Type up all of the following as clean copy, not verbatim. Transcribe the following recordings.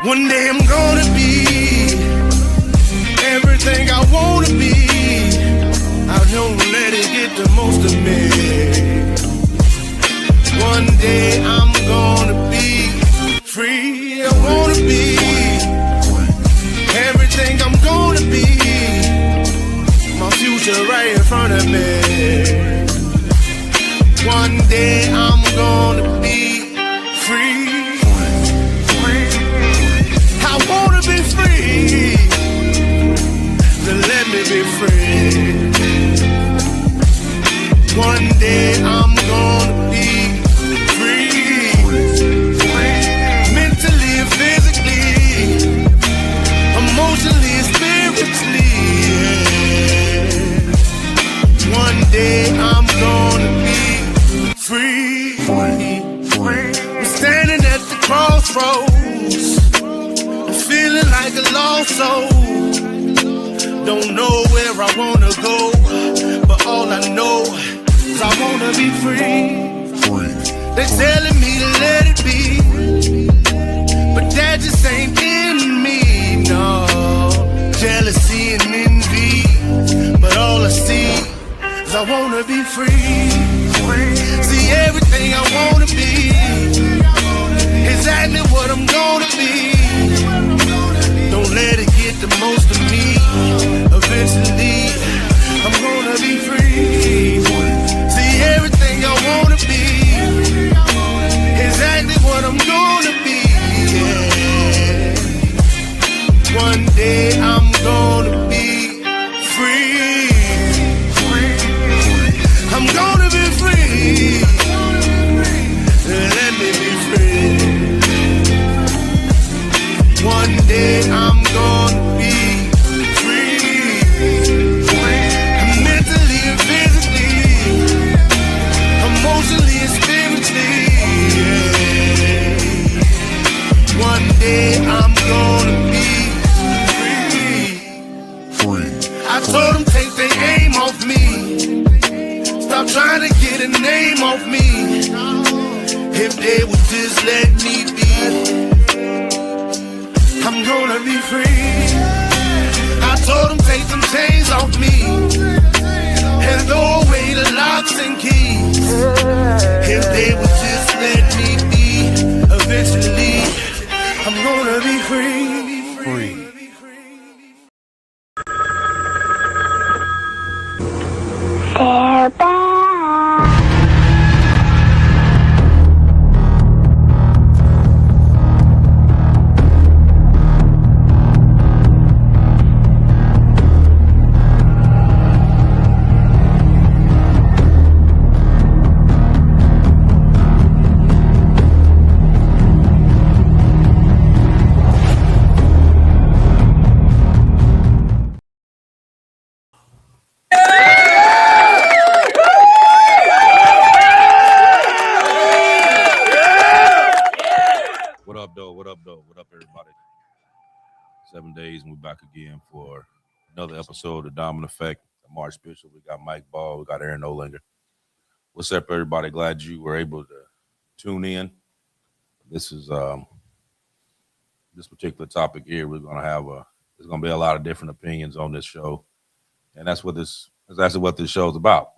One day I'm gonna be everything I wanna be. I don't let it get the most of me. One day I'm gonna be free. I wanna be everything I'm gonna be. My future right in front of me. One day I'm gonna be free. I wanna be free. Then let me be free. One day I'm gonna be free. Mentally and physically, emotionally and spiritually. Yeah. One day I'm gonna be free. I'm standing at the crossroads, feeling like a lost soul. Don't know where I wanna go, but all I know is I wanna be free. They're telling me to let it be, but that just ain't in me, no. Jealousy and envy, but all I see is I wanna be free. See everything I wanna be, exactly what I'm gonna be. Don't let it get the most of me. Eventually, I'm gonna be free. See everything I wanna be, exactly what I'm gonna be. Yeah. One day I'm gonna be free. I'm gonna be free. Let me be free. One day I'm gonna be free. Mentally and physically, emotionally and spiritually. Yeah. One day I'm gonna be free. I told them take their aim off me. Stop trying to get a name off me. If they would just let me be, I'm gonna be free. I told them take them chains off me and throw away the locks and keys. If they would just let me be, eventually I'm gonna be free. They're back. What up, everybody? 7 days and we're back again for another episode of Diamond Effect. March Bishop, we got Mike Ball, we got Aaron Olinger. What's up, everybody? Glad you were able to tune in. This is this particular topic here. We're gonna have there's gonna be a lot of different opinions on this show, and that's actually what this show is about.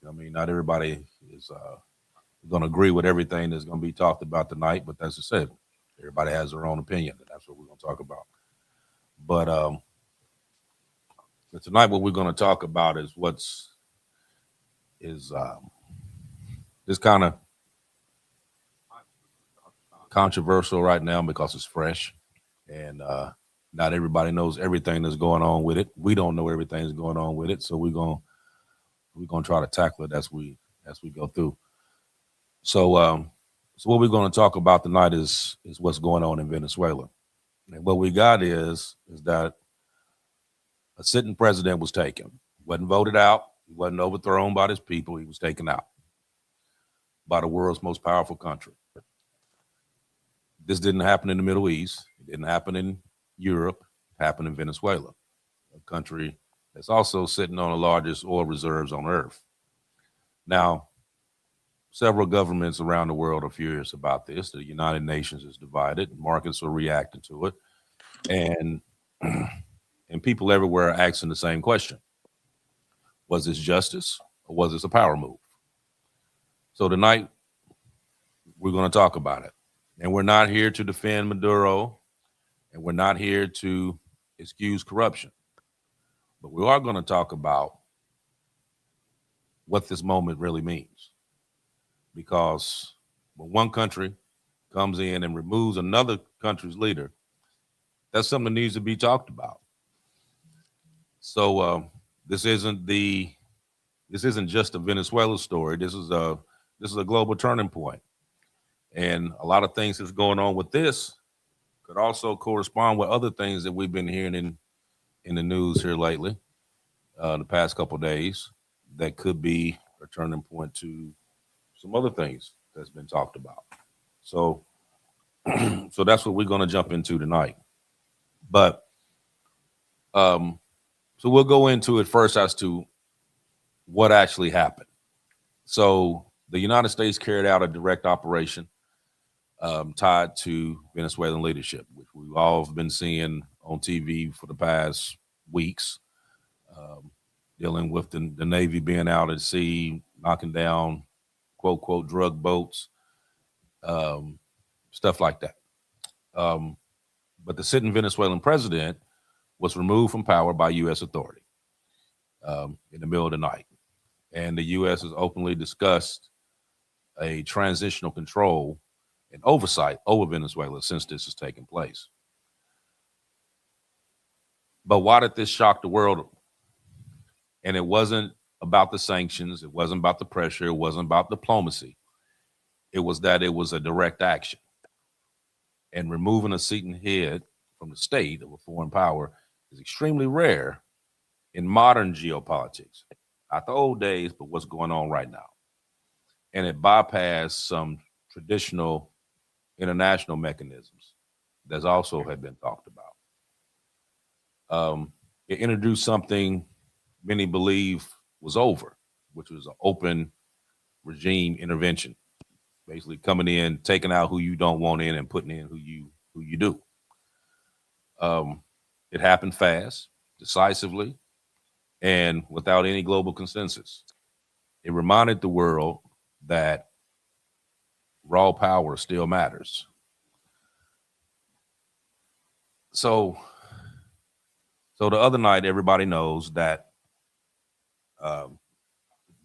I mean, not everybody is gonna agree with everything that's gonna be talked about tonight, but that's just it. Everybody has their own opinion, and that's what we're going to talk about. But tonight, what we're going to talk about is this kind of controversial right now because it's fresh, and not everybody knows everything that's going on with it. We don't know everything that's going on with it, so we're gonna try to tackle it as we go through. So what we're going to talk about tonight is what's going on in Venezuela. And what we got is that a sitting president was taken. Wasn't voted out. He wasn't overthrown by his people. He was taken out by the world's most powerful country. This didn't happen in the Middle East. It didn't happen in Europe. It happened in Venezuela, a country that's also sitting on the largest oil reserves on earth. Now, several governments around the world are furious about this. The United Nations is divided. Markets are reacting to it, and and people everywhere are asking the same question: was this justice or was this a power move? So tonight we're going to talk about it, and we're not here to defend Maduro, and we're not here to excuse corruption, but we are going to talk about what this moment really means. Because when one country comes in and removes another country's leader, that's something that needs to be talked about. So this isn't just a Venezuela story. This is a global turning point, and a lot of things that's going on with this could also correspond with other things that we've been hearing in the news here lately, the past couple of days, that could be a turning point to some other things that's been talked about. So, so that's what we're going to jump into tonight. But so we'll go into it first as to what actually happened. So the United States carried out a direct operation tied to Venezuelan leadership, which we've all been seeing on TV for the past weeks, dealing with the Navy being out at sea, knocking down quote, quote, drug boats, stuff like that. But the sitting Venezuelan president was removed from power by U.S. authority in the middle of the night. And the U.S. has openly discussed a transitional control and oversight over Venezuela since this has taken place. But why did this shock the world? And it wasn't about the sanctions. It wasn't about the pressure. It wasn't about diplomacy. It was that it was a direct action. And removing a seat and head from the state of a foreign power is extremely rare in modern geopolitics. Not the old days, but what's going on right now. And it bypassed some traditional international mechanisms that also had been talked about. It introduced something many believe was over, which was an open regime intervention, basically coming in, taking out who you don't want in, and putting in who you do. It happened fast, decisively, and without any global consensus. It reminded the world that raw power still matters. So the other night, everybody knows that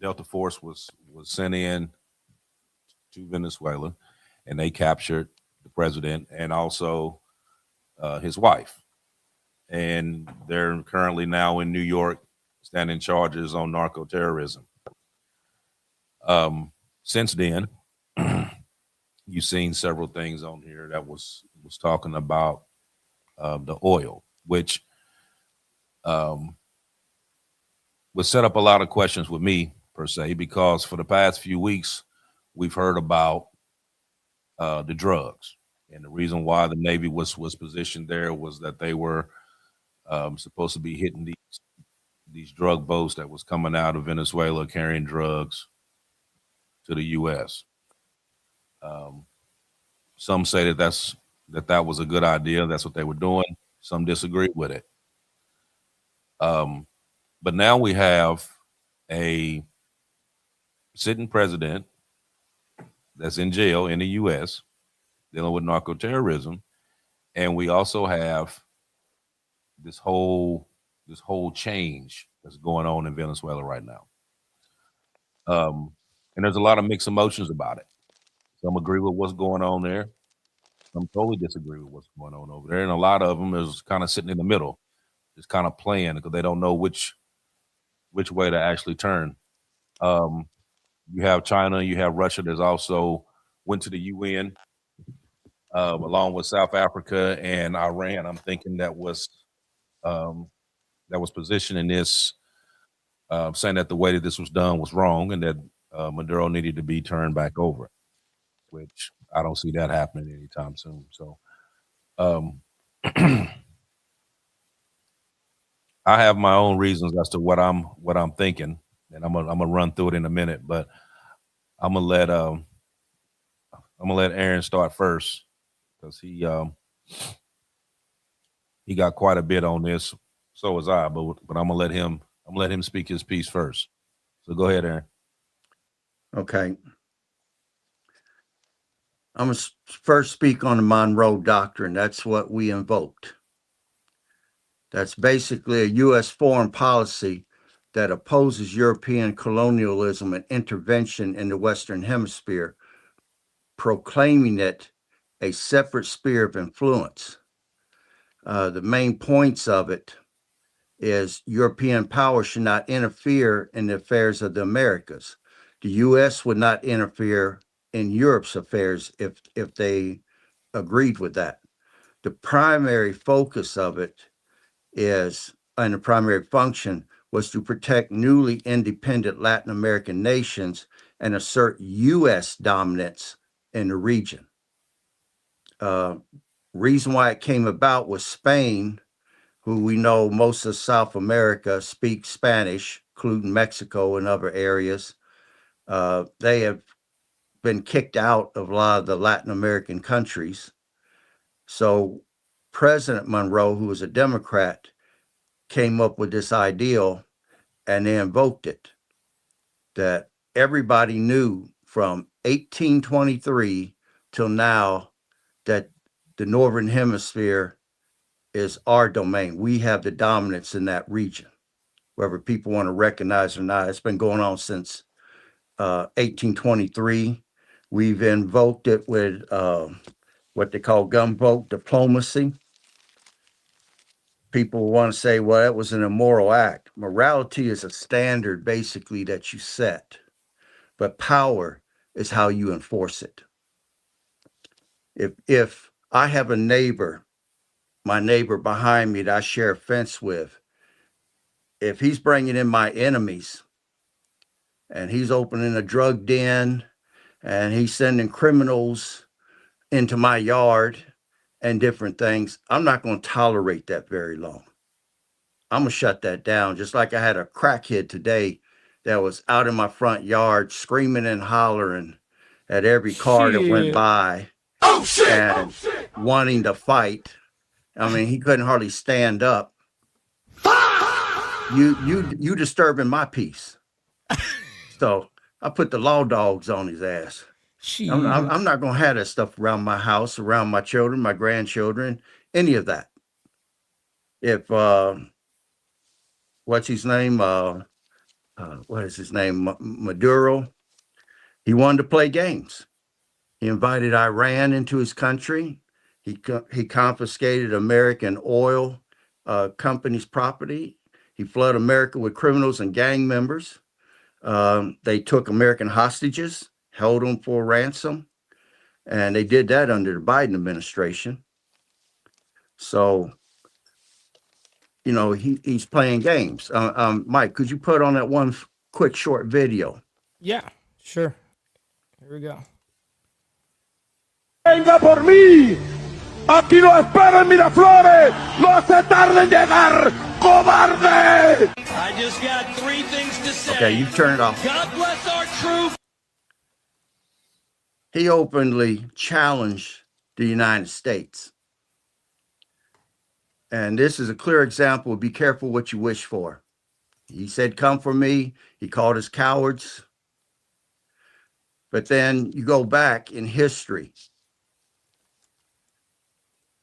Delta Force was sent in to Venezuela, and they captured the president and also his wife. And they're currently now in New York standing charges on narco terrorism. Since then, you've seen several things on here that was talking about the oil, which would set up a lot of questions with me per se, because for the past few weeks we've heard about the drugs, and the reason why the Navy was positioned there was that they were supposed to be hitting these drug boats that was coming out of Venezuela carrying drugs to the U.S. Some say that was a good idea. That's what they were doing. Some disagree with it. But now we have a sitting president that's in jail in the U.S. dealing with narco terrorism, and we also have this whole change that's going on in Venezuela right now. And there's a lot of mixed emotions about it. Some agree with what's going on there. Some totally disagree with what's going on over there, and a lot of them is kind of sitting in the middle, just kind of playing because they don't know which way to actually turn. You have China, you have Russia. There's also went to the UN along with South Africa and Iran. I'm thinking that was positioning this, saying that the way that this was done was wrong, and that Maduro needed to be turned back over, which I don't see that happening anytime soon. So I have my own reasons as to what I'm thinking, and I'm gonna run through it in a minute. But I'm gonna let Aaron start first because he got quite a bit on this. So was I, but I'm gonna let him speak his piece first. So go ahead, Aaron. Okay. I'm going to first speak on the Monroe Doctrine. That's what we invoked. That's basically a U.S. foreign policy that opposes European colonialism and intervention in the Western Hemisphere, proclaiming it a separate sphere of influence. The main points of it is European power should not interfere in the affairs of the Americas. The U.S. would not interfere in Europe's affairs if they agreed with that. The primary focus of it is, and the primary function was to protect newly independent Latin American nations and assert U.S. dominance in the region. Reason why it came about was Spain, who we know most of South America speak Spanish, including Mexico and other areas. They have been kicked out of a lot of the Latin American countries. So President Monroe, who was a Democrat, came up with this ideal and they invoked it, that everybody knew from 1823 till now that the Northern Hemisphere is our domain. We have the dominance in that region, whether people want to recognize it or not. It's been going on since 1823. We've invoked it with what they call gunboat diplomacy. People want to say, well, that was an immoral act. Morality is a standard basically that you set, but power is how you enforce it. If I have a neighbor, my neighbor behind me that I share a fence with, if he's bringing in my enemies and he's opening a drug den and he's sending criminals into my yard and different things, I'm not going to tolerate that very long. I'm going to shut that down. Just like I had a crackhead today that was out in my front yard screaming and hollering at every car that went by and wanting to fight. I mean, he couldn't hardly stand up. You disturbing my peace. So I put the law dogs on his ass. I'm not going to have that stuff around my house, around my children, my grandchildren, any of that. If, what's his name? What is his name? Maduro. He wanted to play games. He invited Iran into his country. He confiscated American oil companies' property. He flooded America with criminals and gang members. They took American hostages, held them for ransom, and they did that under the Biden administration. So, you know, he's playing games. Mike, could you put on that one quick short video? Yeah, sure. Here we go. Venga por mí. Aquí lo espero en Miraflores. No se tarde en llegar, cobarde. I just got three things to say. Okay, you turn it off. God bless our troops. He openly challenged the United States. And this is a clear example of be careful what you wish for. He said, come for me. He called us cowards. But then you go back in history.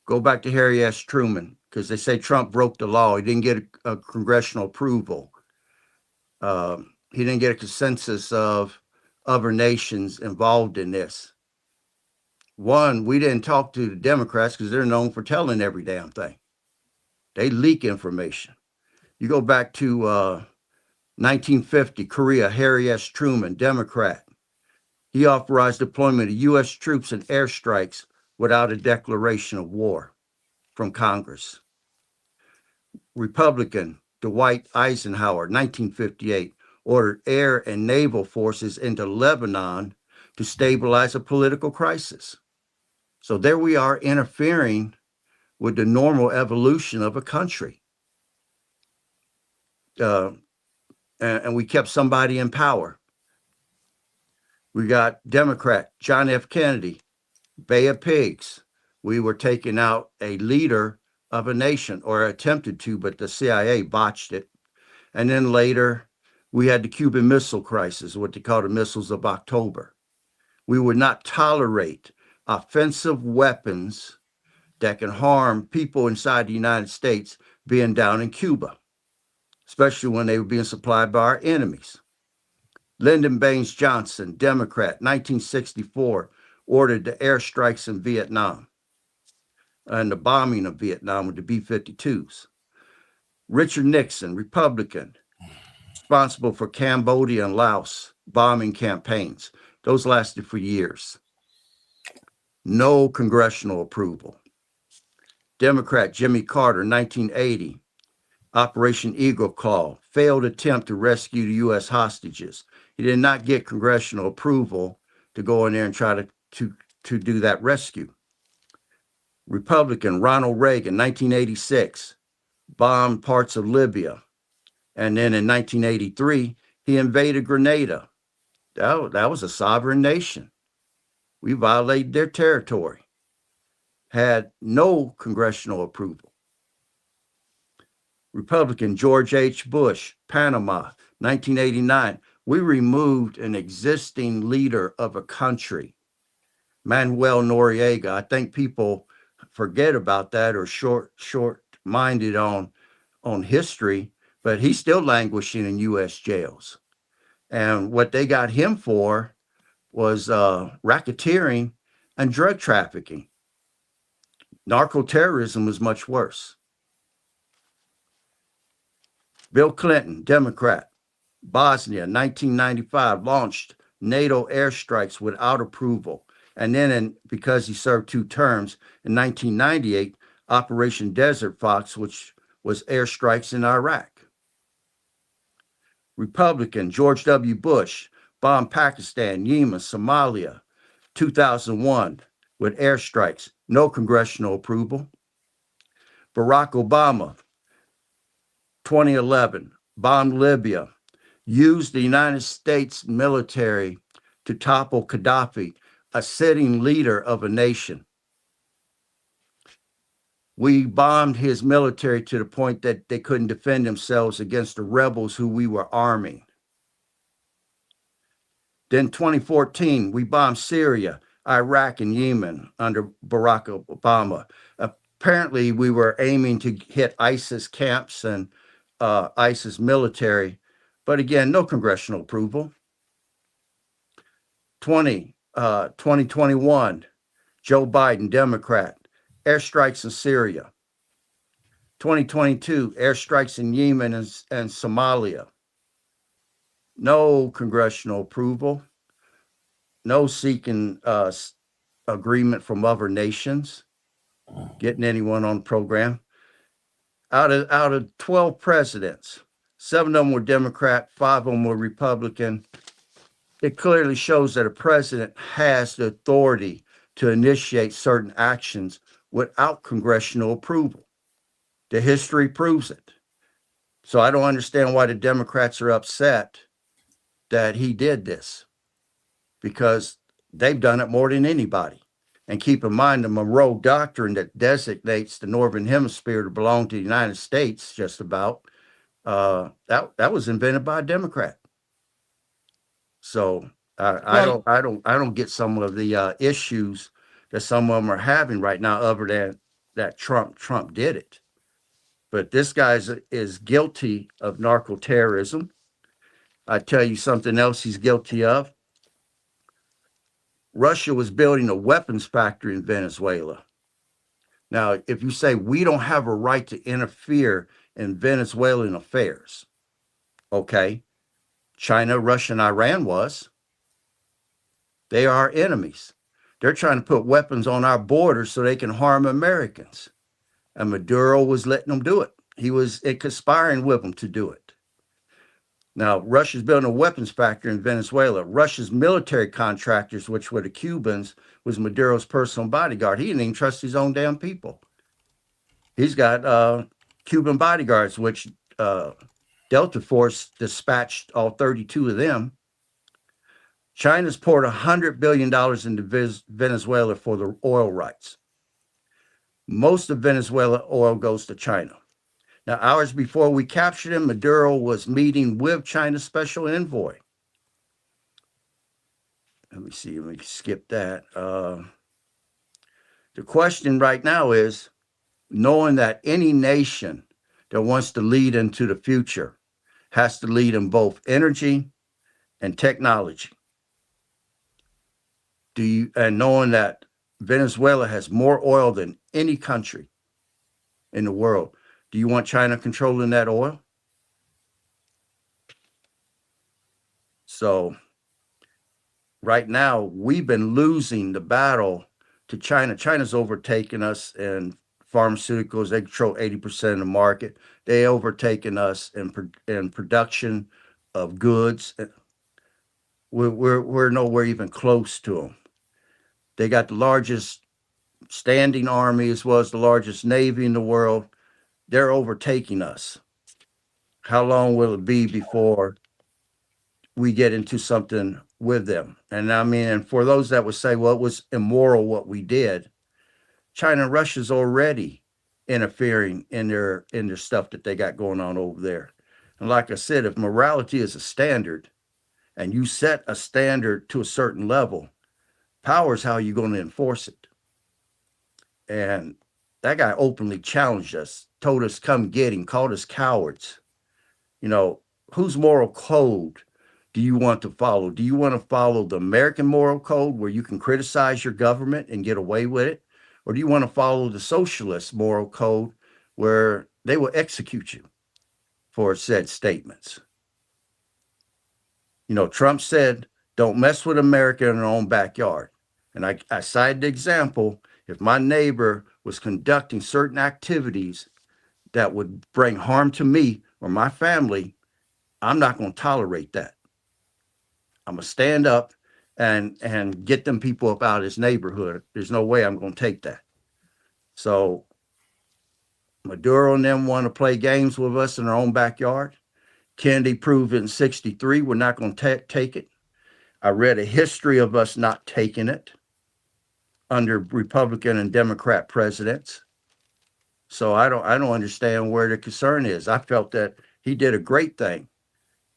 Go back to Harry S. Truman, because they say Trump broke the law. He didn't get a congressional approval. He didn't get a consensus of other nations involved in this. One, we didn't talk to the Democrats because they're known for telling every damn thing. They leak information. You go back to 1950, Korea, Harry S. Truman, Democrat. He authorized deployment of U.S. troops and airstrikes without a declaration of war from Congress. Republican, Dwight Eisenhower, 1958, ordered air and naval forces into Lebanon to stabilize a political crisis. So there we are interfering with the normal evolution of a country. And we kept somebody in power. We got Democrat John F. Kennedy, Bay of Pigs. We were taking out a leader of a nation, or attempted to, but the CIA botched it. And then later, we had the Cuban Missile Crisis, what they call the missiles of October. We would not tolerate offensive weapons that can harm people inside the United States being down in Cuba, especially when they were being supplied by our enemies. Lyndon Baines Johnson, Democrat, 1964, ordered the airstrikes in Vietnam and the bombing of Vietnam with the B-52s. Richard Nixon, Republican, responsible for Cambodia and Laos bombing campaigns. Those lasted for years. No congressional approval. Democrat Jimmy Carter, 1980, Operation Eagle Claw, failed attempt to rescue the U.S. hostages. He did not get congressional approval to go in there and try to do that rescue. Republican Ronald Reagan, 1986, bombed parts of Libya. And then in 1983, he invaded Grenada. That was a sovereign nation. We violated their territory. Had no congressional approval. Republican George H. Bush, Panama, 1989. We removed an existing leader of a country, Manuel Noriega. I think people forget about that or short-minded on history, but he's still languishing in U.S. jails. And what they got him for was racketeering and drug trafficking. Narco-terrorism was much worse. Bill Clinton, Democrat, Bosnia, 1995, launched NATO airstrikes without approval. And then, because he served 2 terms, in 1998, Operation Desert Fox, which was airstrikes in Iraq. Republican George W. Bush bombed Pakistan, Yemen, Somalia, 2001, with airstrikes. No congressional approval. Barack Obama, 2011, bombed Libya, used the United States military to topple Gaddafi, a sitting leader of a nation. We bombed his military to the point that they couldn't defend themselves against the rebels who we were arming. Then 2014, we bombed Syria, Iraq, and Yemen under Barack Obama. Apparently, we were aiming to hit ISIS camps and ISIS military, but again, no congressional approval. 2021, Joe Biden, Democrat, airstrikes in Syria. 2022, airstrikes in Yemen and Somalia. No congressional approval. No seeking agreement from other nations, getting anyone on the program. Out of 12 presidents, 7 of them were Democrat, 5 of them were Republican. It clearly shows that a president has the authority to initiate certain actions without congressional approval. The history proves it. So I don't understand why the Democrats are upset that he did this, because they've done it more than anybody. And keep in mind, the Monroe Doctrine that designates the Northern Hemisphere to belong to the United States, just about, that was invented by a Democrat. So I don't get some of the issues that some of them are having right now, other than that Trump did it. But this guy is guilty of narco terrorism. I tell you something else he's guilty of. Russia was building a weapons factory in Venezuela. Now, if you say we don't have a right to interfere in Venezuelan affairs, okay, China, Russia, and Iran was. They are our enemies. They're trying to put weapons on our borders so they can harm Americans. And Maduro was letting them do it. He was conspiring with them to do it. Now, Russia's building a weapons factory in Venezuela. Russia's military contractors, which were the Cubans, was Maduro's personal bodyguard. He didn't even trust his own damn people. He's got Cuban bodyguards, which Delta Force dispatched all 32 of them. China's poured $100 billion into Venezuela for the oil rights. Most of Venezuela oil goes to China. Now, hours before we captured him, Maduro was meeting with China's special envoy. Let me see, let me skip that. The question right now is, knowing that any nation that wants to lead into the future has to lead in both energy and technology. And knowing that Venezuela has more oil than any country in the world, do you want China controlling that oil? So right now, we've been losing the battle to China. China's overtaken us in pharmaceuticals. They control 80% of the market. They overtaken us in production of goods. We're nowhere even close to them. They got the largest standing army as well as the largest navy in the world. They're overtaking us. How long will it be before we get into something with them? And I mean, and for those that would say, well, it was immoral what we did, China and Russia's already interfering in their stuff that they got going on over there. And like I said, if morality is a standard and you set a standard to a certain level, power is how you're going to enforce it. And that guy openly challenged us, told us come get him, called us cowards. You know, whose moral code do you want to follow? Do you want to follow the American moral code where you can criticize your government and get away with it? Or do you want to follow the socialist moral code where they will execute you for said statements? You know, Trump said, don't mess with America in their own backyard. And I cited the example, if my neighbor was conducting certain activities that would bring harm to me or my family, I'm not going to tolerate that. I'm going to stand up and get them people up out of this neighborhood. There's no way I'm going to take that. So Maduro and them want to play games with us in our own backyard. Kennedy proved in 63, we're not going to take it. I read a history of us not taking it under Republican and Democrat presidents. So I don't understand where the concern is. I felt that he did a great thing.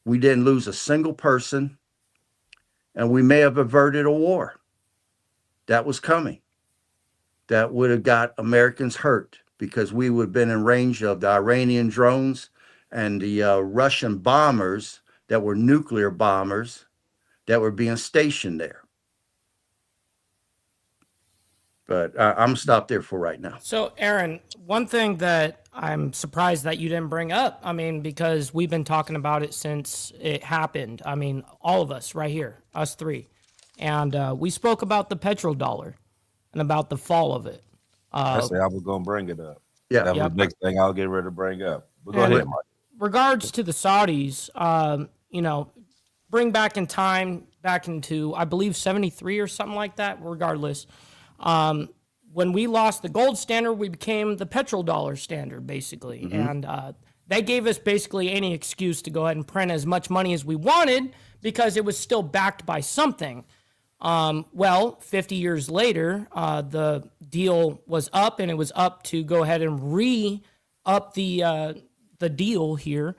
We didn't lose a single person, and we may have averted a war that was coming that would have got Americans hurt because we would have been in range of the Iranian drones and the Russian bombers that were nuclear bombers that were being stationed there. But I'm stopped there for right now. So, Aaron, one thing that I'm surprised that you didn't bring up, I mean, because we've been talking about it since it happened. I mean, all of us right here, us three. And we spoke about the petrodollar and about the fall of it. I say I was going to bring it up. Yeah. That was the next thing I'll get ready to bring up. But go ahead, Mike. Regards to the Saudis, you know, bring back in time, back into, I believe, 73 or something like that, regardless. When we lost the gold standard, we became the petrodollar standard, basically. Mm-hmm. And they gave us basically any excuse to go ahead and print as much money as we wanted because it was still backed by something. Well, 50 years later, the deal was up, and it was up to go ahead and re-up the deal here.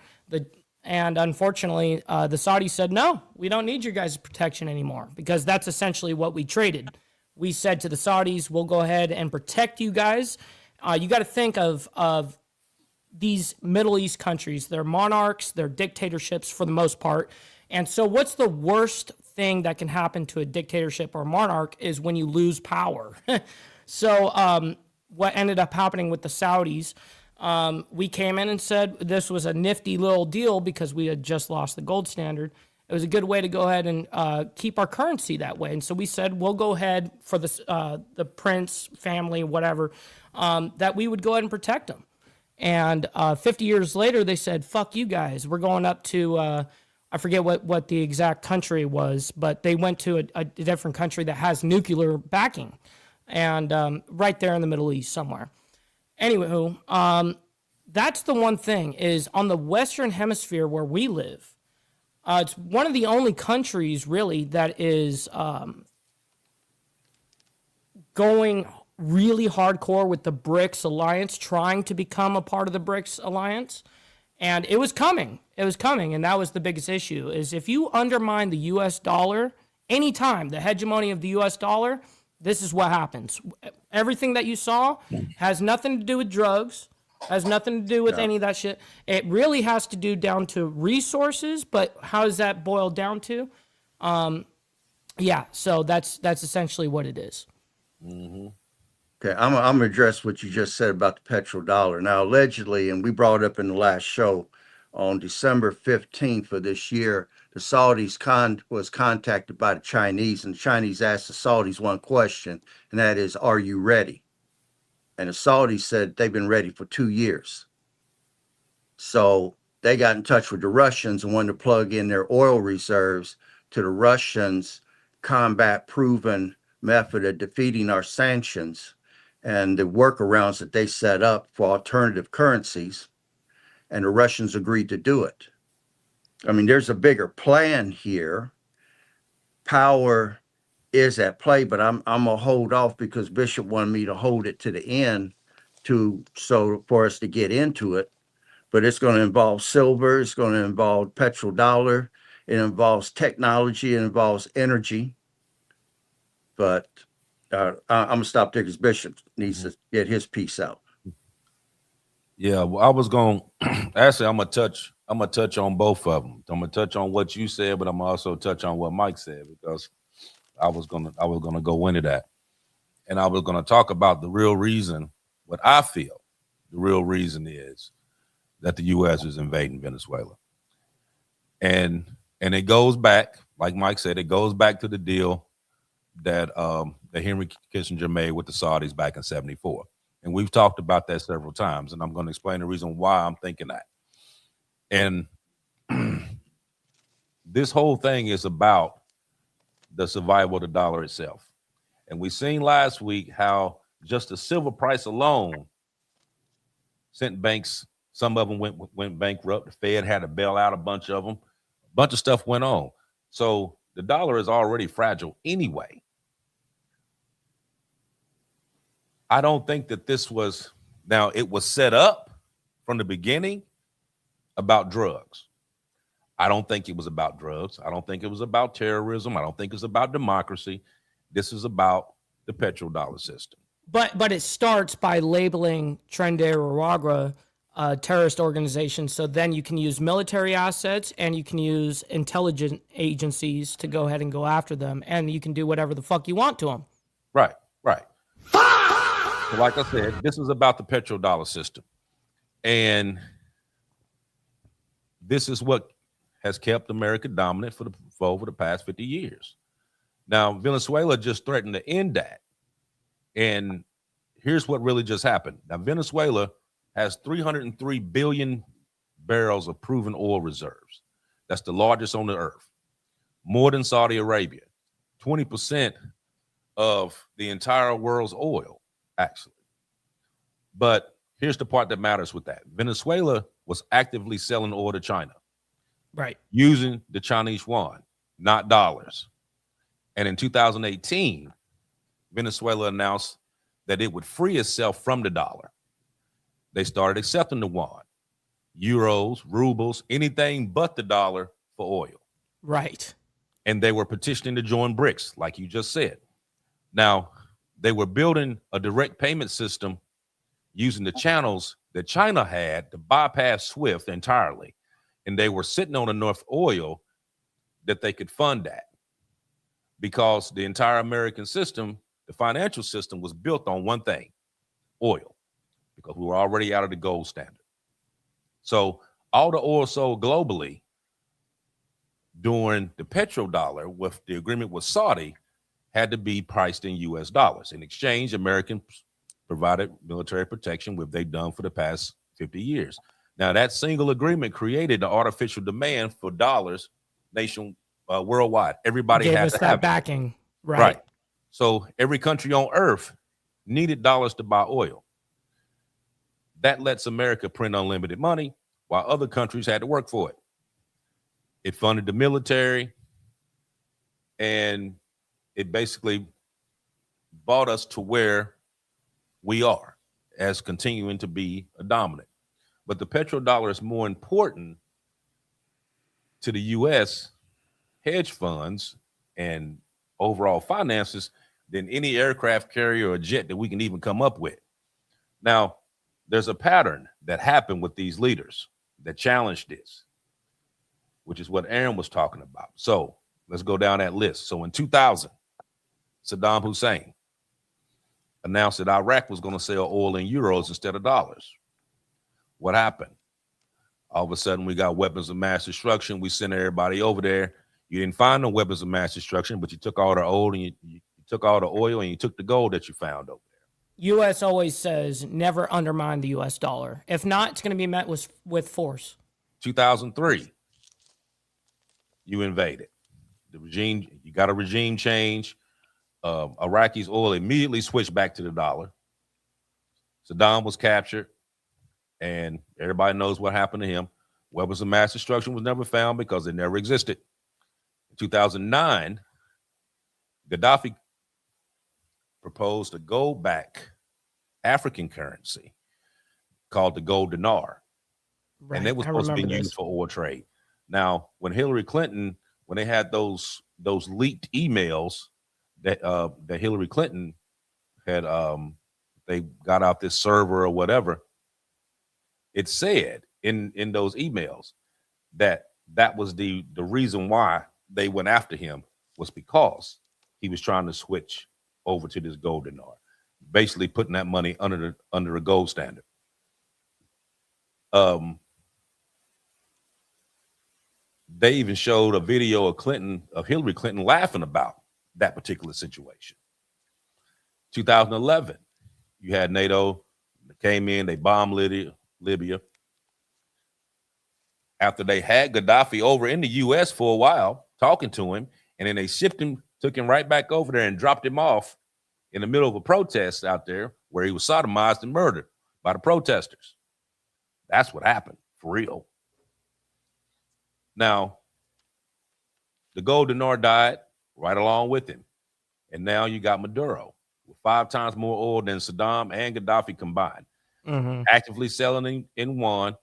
And unfortunately, the Saudis said, no, we don't need your guys' protection anymore, because that's essentially what we traded. We said to the Saudis, we'll go ahead and protect you guys. You got to think of these Middle East countries. They're monarchs, they're dictatorships for the most part. And so what's the worst thing that can happen to a dictatorship or monarch is when you lose power. So what ended up happening with the Saudis, we came in and said this was a nifty little deal because we had just lost the gold standard. It was a good way to go ahead and keep our currency that way. And so we said, we'll go ahead for the prince family, whatever, that we would go ahead and protect them. And 50 years later, they said, fuck you guys. We're going up to, I forget what the exact country was, but they went to a different country that has nuclear backing. And right there in the Middle East somewhere. Anywho, that's the one thing is on the Western Hemisphere where we live, It's one of the only countries really that is going really hardcore with the BRICS alliance, trying to become a part of the BRICS alliance. And it was coming. It was coming. And that was the biggest issue is if you undermine the US dollar anytime, the hegemony of the US dollar, this is what happens. Everything that you saw has nothing to do with drugs, has nothing to do with any of that shit. It really has to do down to resources, but how does that boil down to? Yeah, so that's essentially what it is. Okay, I'm gonna address what you just said about the petrodollar. Now, allegedly, and we brought it up in the last show, on December 15th of this year, the Saudis was contacted by the Chinese, and the Chinese asked the Saudis one question, and that is, "Are you ready?" And the Saudis said they've been ready for 2 years. So they got in touch with the Russians and wanted to plug in their oil reserves to the Russians' combat-proven method of defeating our sanctions and the workarounds that they set up for alternative currencies, and the Russians agreed to do it. I mean, there's a bigger plan here. Power is at play, but I'm gonna hold off because Bishop wanted me to hold it to the end for us to get into it. But it's going to involve silver, it's going to involve petrodollar, it involves technology, it involves energy. But I'm gonna stop there because Bishop needs to get his piece out. Yeah, well, I was going actually I'm gonna touch on both of them. I'm gonna touch on what you said, but I'm also touch on what Mike said because I was gonna go into that. And I was gonna talk about the real reason, what I feel the real reason is that the US is invading Venezuela. And it goes back, like Mike said, it goes back to the deal that Henry Kissinger made with the Saudis back in 74. And we've talked about that several times, and I'm going to explain the reason why I'm thinking that. And this whole thing is about the survival of the dollar itself. And we seen last week how just the silver price alone sent banks, some of them went bankrupt. The Fed had to bail out a bunch of them. A bunch of stuff went on. So the dollar is already fragile anyway. I don't think that this was, now it was set up from the beginning about drugs. I don't think it was about drugs. I don't think it was about terrorism. I don't think it's about democracy. This is about the petrodollar system. But it starts by labeling Tren de Aragua a terrorist organization, so then you can use military assets and you can use intelligence agencies to go ahead and go after them, and you can do whatever the fuck you want to them. Right, right. So like I said, this is about the petrodollar system. And this is what has kept America dominant for over the past 50 years. Now, Venezuela just threatened to end that. And here's what really just happened. Now, Venezuela has 303 billion barrels of proven oil reserves. That's the largest on the earth, more than Saudi Arabia, 20% of the entire world's oil, actually. But here's the part that matters with that. Venezuela was actively selling oil to China, right, using the Chinese yuan, not dollars. And in 2018, Venezuela announced that it would free itself from the dollar. They started accepting the yuan, euros, rubles, anything but the dollar for oil. Right. And they were petitioning to join BRICS, like you just said. Now, they were building a direct payment system using the channels that China had to bypass SWIFT entirely. And they were sitting on enough oil that they could fund that, because the entire American system, the financial system, was built on one thing: oil, because we were already out of the gold standard. So all the oil sold globally during the petrodollar with the agreement with Saudi had to be priced in US dollars. In exchange, Americans provided military protection, which they've done for the past 50 years. Now, that single agreement created the artificial demand for dollars worldwide. Everybody gave had us to that have backing. Right. Right. So every country on earth needed dollars to buy oil. That lets America print unlimited money while other countries had to work for it. It funded the military, and it basically brought us to where we are as continuing to be a dominant. But the petrodollar is more important to the U.S. hedge funds and overall finances than any aircraft carrier or jet that we can even come up with. Now, there's a pattern that happened with these leaders that challenged this, which is what Aaron was talking about. So let's go down that list. So in 2000, Saddam Hussein announced that Iraq was going to sell oil in euros instead of dollars. What happened? All of a sudden, we got weapons of mass destruction. We sent everybody over there. You didn't find no weapons of mass destruction, but you took all the oil and you took all the oil and you took the gold that you found over there. U.S. always says never undermine the U.S. dollar. If not, it's going to be met with force. 2003, you invaded. The regime, you got a regime change. Iraqi's oil immediately switched back to the dollar. Saddam was captured, and everybody knows what happened to him. Weapons of mass destruction was never found because they never existed. In 2009, Gaddafi proposed a gold-backed African currency called the gold dinar. Right. And it was supposed to be used for oil trade. Now, when Hillary Clinton, when they had those leaked emails that Hillary Clinton had, they got out this server or whatever, it said in those emails that was the reason why they went after him was because he was trying to switch over to this gold dinar, basically putting that money under a gold standard. They even showed a video of Hillary Clinton laughing about that particular situation. 2011, you had NATO that came in, they bombed Libya. After they had Gaddafi over in the U.S. for a while, talking to him, and then they shipped him, took him right back over there and dropped him off in the middle of a protest out there where he was sodomized and murdered by the protesters. That's what happened, for real. Now, the gold dinar died right along with him. And now you got Maduro with 5 times more oil than Saddam and Gaddafi combined, actively selling in yuan,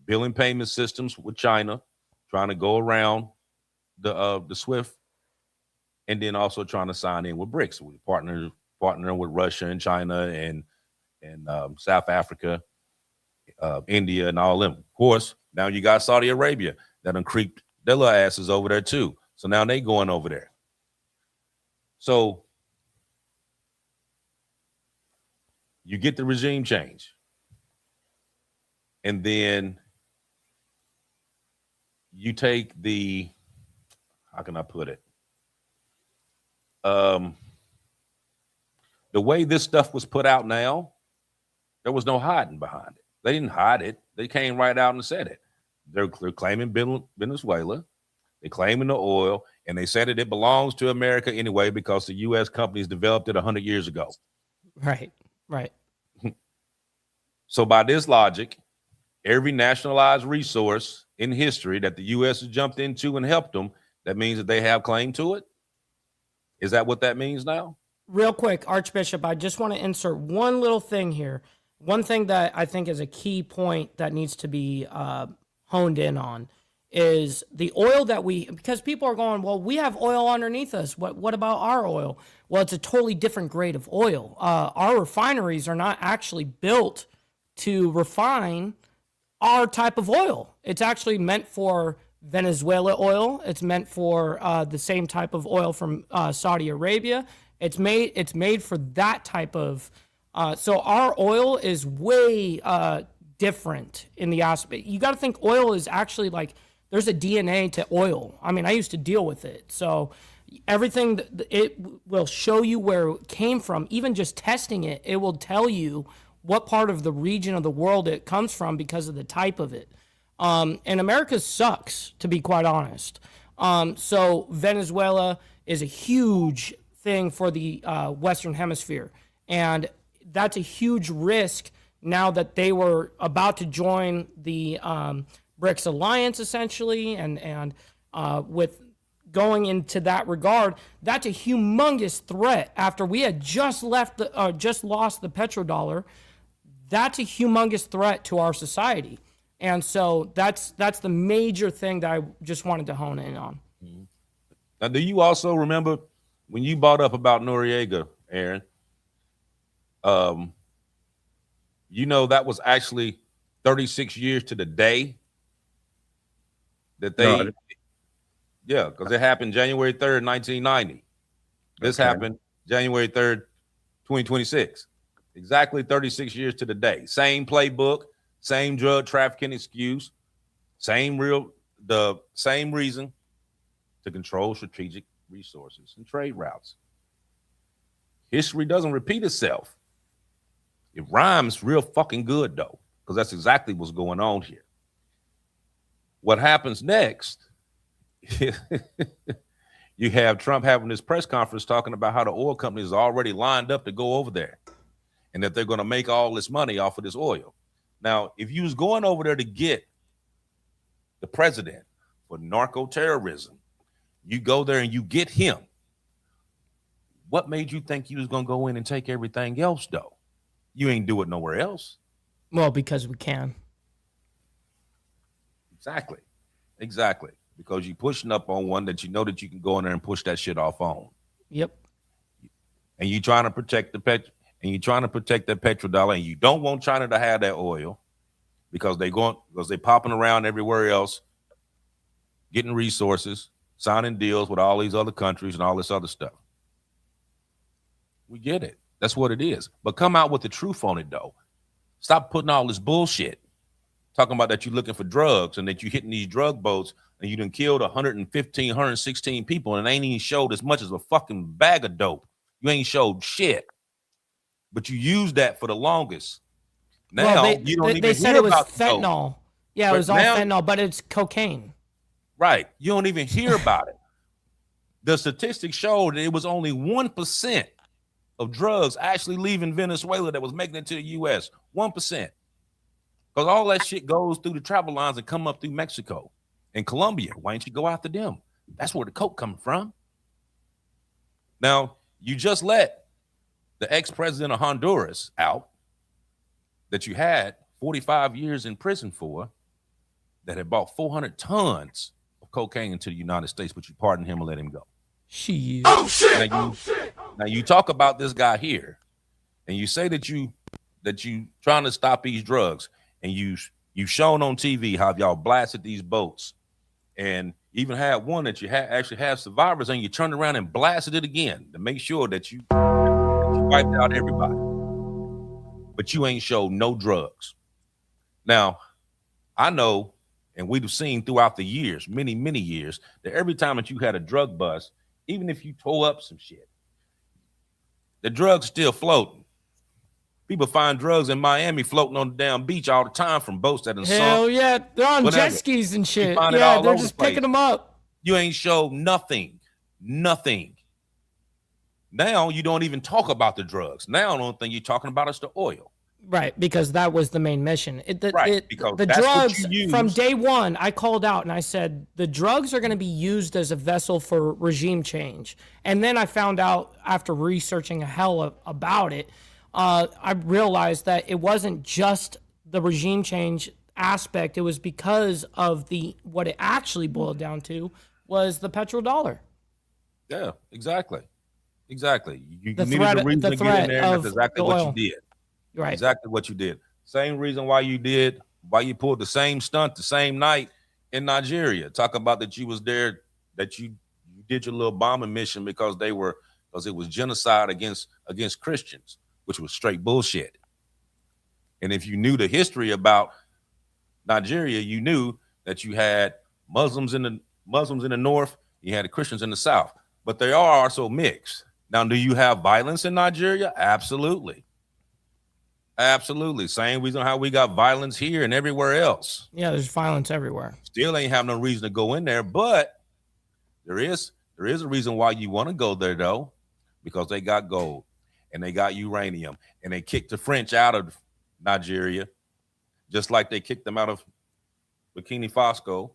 billing payment systems with China, trying to go around the SWIFT, and then also trying to sign in with BRICS. We partnering with Russia and China and South Africa, India, and all them. Of course, now you got Saudi Arabia that done creeped their little asses over there too. So now they going over there. So you get the regime change, and then you take the, how can I put it? The way this stuff was put out now, there was no hiding behind it. They didn't hide it. They came right out and said it. They're claiming Venezuela. They're claiming the oil, and they said it belongs to America anyway because the U.S. companies developed it 100 years ago. Right, right. So by this logic, every nationalized resource in history that the U.S. has jumped into and helped them, that means that they have claim to it? Is that what that means now? Real quick, Archbishop, I just want to insert one little thing here. One thing that I think is a key point that needs to be honed in on is the oil that because people are going, well, we have oil underneath us. What about our oil? Well, it's a totally different grade of oil. Our refineries are not actually built to refine our type of oil. It's actually meant for Venezuela oil. It's meant for the same type of oil from Saudi Arabia. It's made for that type of. So our oil is way different in the aspect. You got to think oil is actually like there's a DNA to oil. I mean, I used to deal with it. So everything, it will show you where it came from. Even just testing it, it will tell you what part of the region of the world it comes from because of the type of it. And America sucks, to be quite honest. So Venezuela is a huge thing for the Western Hemisphere. And that's a huge risk now that they were about to join the BRICS alliance essentially, and with going into that regard, that's a humongous threat. After we had just lost the petrodollar, that's a humongous threat to our society. And so that's the major thing that I just wanted to hone in on. Now, do you also remember when you brought up about Noriega, Aaron? You know, that was actually 36 years to the day that they, No, yeah, because it happened January 3rd, 1990. This Okay. happened January 3rd, 2026. Exactly 36 years to the day. Same playbook, same drug trafficking excuse, the same reason to control strategic resources and trade routes. History doesn't repeat itself. It rhymes real fucking good, though, because that's exactly what's going on here. What happens next, you have Trump having this press conference talking about how the oil companies are already lined up to go over there and that they're going to make all this money off of this oil. Now, if you was going over there to get the president for narco-terrorism, you go there and you get him. What made you think you was going to go in and take everything else, though? You ain't do it nowhere else. Well, because we can. Exactly. Because you pushing up on one that you know that you can go in there and push that shit off on. Yep. And you trying to protect the petrodollar, and you don't want China to have that oil because they popping around everywhere else, getting resources, signing deals with all these other countries and all this other stuff. We get it. That's what it is. But come out with the truth on it, though. Stop putting all this bullshit. Talking about that you're looking for drugs and that you're hitting these drug boats and you done killed 115, 116 people and ain't even showed as much as a fucking bag of dope. You ain't showed shit. But you used that for the longest. Now, you don't even they said hear it was about fentanyl. Yeah, it was all fentanyl, but it's cocaine. Right. You don't even hear about it. The statistics showed that it was only 1% of drugs actually leaving Venezuela that was making it to the U.S. 1%. Because all that shit goes through the travel lines and come up through Mexico and Colombia. Why don't you go after them? That's where the coke coming from. Now, you just let the ex-president of Honduras out that you had 45 years in prison for that had bought 400 tons of cocaine into the United States, but you pardoned him and let him go. Shit. Oh shit! Now you talk about this guy here, and you say that you trying to stop these drugs, and you've shown on TV how y'all blasted these boats, and even had one that you actually have survivors, and you turned around and blasted it again to make sure that you wiped out everybody. But you ain't showed no drugs. Now, I know, and we've seen throughout the years, many, many years, that every time that you had a drug bust, even if you tore up some shit, the drugs still floating. People find drugs in Miami floating on the damn beach all the time from boats that have sunk. Hell yeah, they're on Whatever. jet skis and You shit. find it Yeah, all they're over just the place. picking them up. You ain't showed nothing. Now you don't even talk about the drugs. Now the only thing you're talking about is the oil. Right, because that was the main mission. Because the that's what drugs, you use. from day one, I called out and I said, the drugs are going to be used as a vessel for regime change. And then I found out after researching a hell about it, I realized that it wasn't just the regime change aspect. It was because of what it actually boiled down to was the petrodollar. Yeah, exactly. You The needed threat- a reason the to get in threat there, and that's of exactly the what oil. you did. Right. Exactly what you did. Same reason why you pulled the same stunt the same night in Nigeria. Talk about that you was there, that you did your little bombing mission because it was genocide against Christians, which was straight bullshit. And if you knew the history about Nigeria, you knew that you had Muslims in the north, you had the Christians in the south, but they are also mixed. Now, do you have violence in Nigeria? Absolutely. Same reason how we got violence here and everywhere else. Yeah, there's violence everywhere. Still ain't have no reason to go in there, but there is a reason why you want to go there, though, because they got gold and they got uranium and they kicked the French out of Nigeria, just like they kicked them out of Burkina Faso,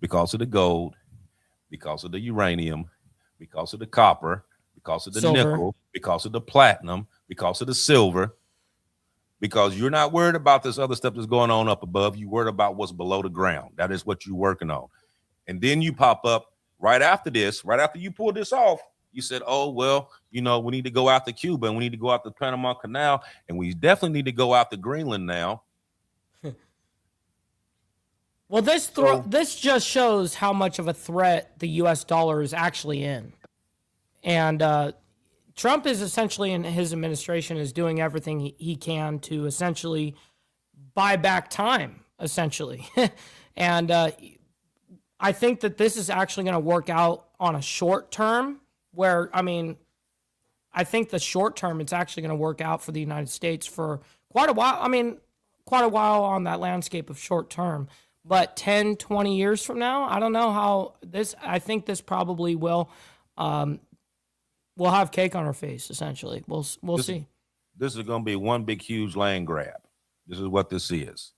because of the gold, because of the uranium, because of the copper, because of the Silver. nickel, because of the platinum, because of the silver, because you're not worried about this other stuff that's going on up above. You're worried about what's below the ground. That is what you're working on. And then you pop up right after this, right after you pull this off, you said, oh, well, you know, we need to go out to Cuba and we need to go out the Panama Canal and we definitely need to go out to Greenland now. Well, this just shows how much of a threat the U.S. dollar is actually in. And Trump is essentially, in his administration, is doing everything he can to essentially buy back time, essentially. And I think that this is actually going to work out on a short term where, I mean, I think the short term, it's actually going to work out for the United States for quite a while. I mean, quite a while on that landscape of short term. But 10, 20 years from now, I don't know how this, I think this probably will, we'll have cake on our face, essentially. We'll see. This is going to be one big, huge land grab. This is what this is.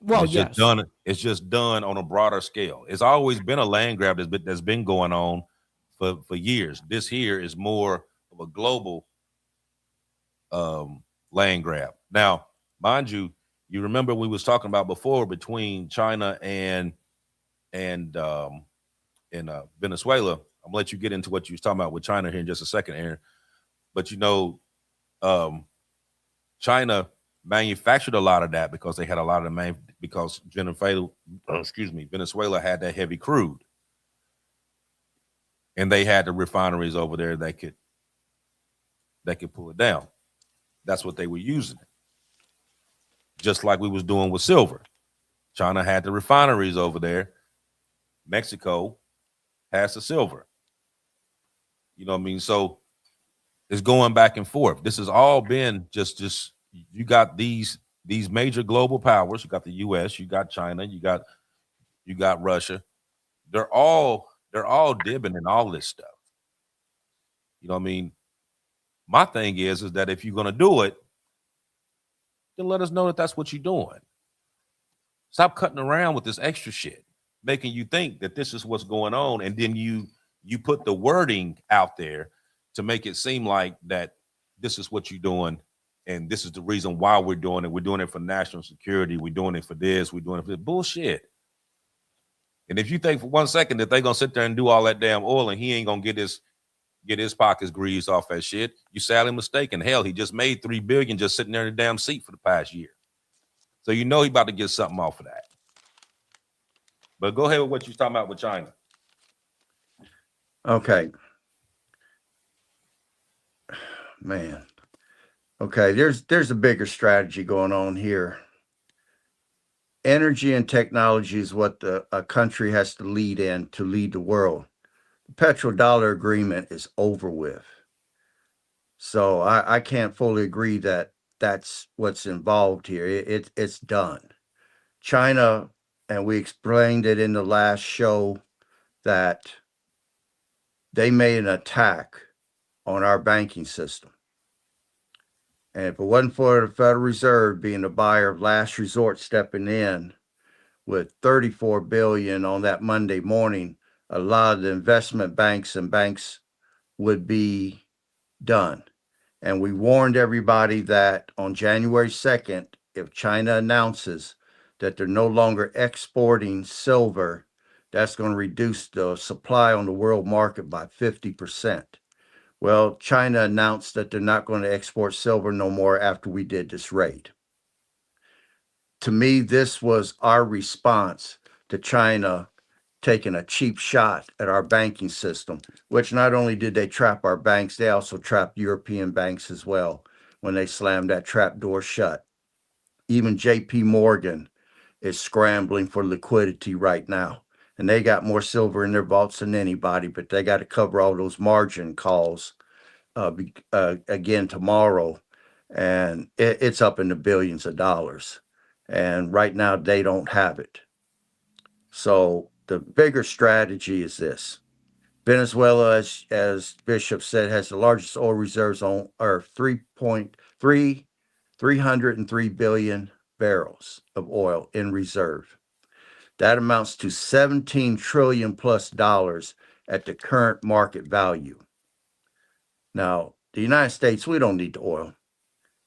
Well, it's yes. just done. It's just done on a broader scale. It's always been a land grab that's been going on for years. This here is more of a global land grab. Now, mind you, you remember we was talking about before between China and Venezuela. I'm gonna let you get into what you was talking about with China here in just a second, Aaron. But you know, China manufactured a lot of that because they had a lot of because Venezuela had that heavy crude, and they had the refineries over there that could pull it down. That's what they were using. Just like we was doing with silver. China had the refineries over there. Mexico has the silver. You know what I mean? So it's going back and forth. This has all been just you got these major global powers. You got the US, you got China, you got Russia. They're all dibbing in all this stuff. You know what I mean? My thing is that if you're gonna do it, then let us know that that's what you're doing. Stop cutting around with this extra shit, making you think that this is what's going on, and then you put the wording out there to make it seem like that this is what you're doing, and this is the reason why we're doing it. We're doing it for national security. We're doing it for this. We're doing it for this. Bullshit. And if you think for 1 second that they're gonna sit there and do all that damn oil and he ain't gonna get his pockets greased off that shit, you sadly mistaken. Hell, he just made $3 billion just sitting there in the damn seat for the past year. So you know he about to get something off of that. But go ahead with what you're talking about with China. Okay. Man. Okay, there's a bigger strategy going on here. Energy and technology is what a country has to lead the world. The petrodollar agreement is over with. So I can't fully agree that that's what's involved here. It's done. China, and we explained it in the last show, that they made an attack on our banking system. And if it wasn't for the Federal Reserve being a buyer of last resort stepping in with 34 billion on that Monday morning, a lot of the investment banks would be done. And we warned everybody that on January 2nd, if China announces that they're no longer exporting silver, that's going to reduce the supply on the world market by 50%. Well, China announced that they're not going to export silver no more after we did this raid. To me, this was our response to China taking a cheap shot at our banking system, which not only did they trap our banks, they also trapped European banks as well when they slammed that trap door shut. Even JP Morgan is scrambling for liquidity right now. And they got more silver in their vaults than anybody, but they got to cover all those margin calls again tomorrow. And it's up in the billions of dollars. And right now they don't have it. So the bigger strategy is this. Venezuela, as Bishop said, has the largest oil reserves on Earth, 303 billion barrels of oil in reserve. That amounts to 17 trillion plus dollars at the current market value. Now, the United States, we don't need the oil.